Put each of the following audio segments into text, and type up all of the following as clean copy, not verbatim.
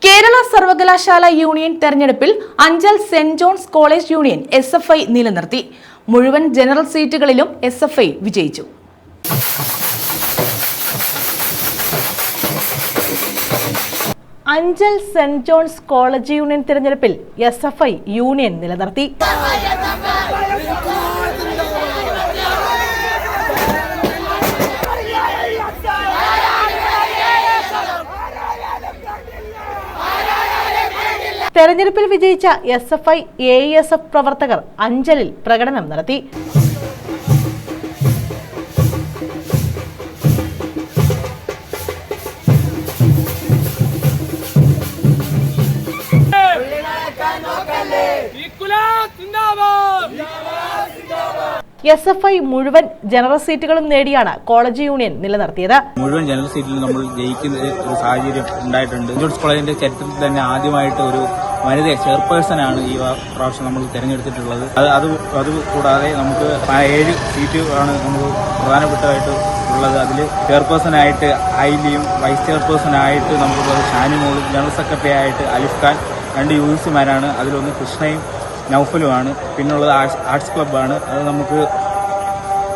കേരള സർവകലാശാല യൂണിയൻ തെരഞ്ഞെടുപ്പിൽ Anchal saint John's college union SFI നിലനിർത്തി. മുഴുവൻ ജനറൽ സീറ്റുകളിലും SFI വിജയിച്ചു. Anchal saint John's college union തെരഞ്ഞെടുപ്പിൽ SFI യൂണിയൻ നിലനിർത്തി. തെരഞ്ഞെടുപ്പിൽ വിജയിച്ച SFI AESF പ്രവർത്തകർ അഞ്ചലിൽ പ്രകടനം നടത്തി. SFI മുഴുവൻ ജനറൽ സീറ്റുകളും നേടിയാണ് കോളേജ് യൂണിയൻ നിലനിർത്തിയത്. മുഴുവൻ ജനറൽ സീറ്റിൽ നമ്മൾ ജയിക്കുന്ന ഒരു സാഹചര്യം ഉണ്ടായിട്ടുണ്ട്. ജോൺസ് കോളേജിന്റെ ചരിത്രത്തിൽ തന്നെ ആദ്യമായിട്ട് ഒരു വനിത ചെയർപേഴ്സൺ ആണ് ഈ പ്രാവശ്യം നമ്മൾ തിരഞ്ഞെടുത്തിട്ടുള്ളത്. അത് കൂടാതെ നമുക്ക് 7 സീറ്റ് ആണ് നമുക്ക് പ്രധാനപ്പെട്ടതായിട്ട് ഉള്ളത്. അതിൽ ചെയർപേഴ്സണായിട്ട് ഐലിയും വൈസ് ചെയർപേഴ്സണായിട്ട് നമുക്കുള്ളത് ഷാനിമോളും ജനറൽ സെക്രട്ടറി ആയിട്ട് അലിഫ് ഖാൻ, 2 യൂസുമാരാണ്. അതിലൊന്ന് കൃഷ്ണയും നൗഫലുമാണ്. പിന്നുള്ളത് ആർട്സ് ക്ലബ്ബാണ്. അത് നമുക്ക്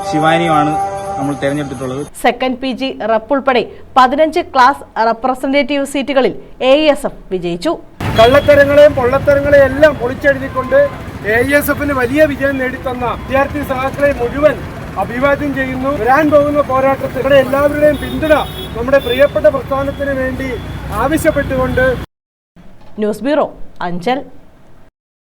ശിവാനിയുമാണ് നമ്മൾ തിരഞ്ഞെടുത്തിട്ടുള്ളത്. സെക്കൻഡ് PG റെപ്പ് ഉൾപ്പെടെ 15 ക്ലാസ് റെപ്രസെന്റേറ്റീവ് സീറ്റുകളിൽ AESF വിജയിച്ചു. കള്ളത്തരങ്ങളെയും പൊള്ളത്തരങ്ങളെയും എല്ലാം പൊളിച്ചെഴുതിക്കൊണ്ട് AESFന് വലിയ വിജയം നേടിത്തന്ന വിദ്യാർത്ഥി സഹാക്കളെ മുഴുവൻ അഭിവാദ്യം ചെയ്യുന്നു. വരാൻ പോകുന്ന പോരാട്ടത്തിൽ ഇവിടെ എല്ലാവരുടെയും പിന്തുണ നമ്മുടെ പ്രിയപ്പെട്ട പ്രസ്ഥാനത്തിന് വേണ്ടി ആവശ്യപ്പെട്ടുകൊണ്ട് ന്യൂസ് ബ്യൂറോ, അഞ്ചൽ.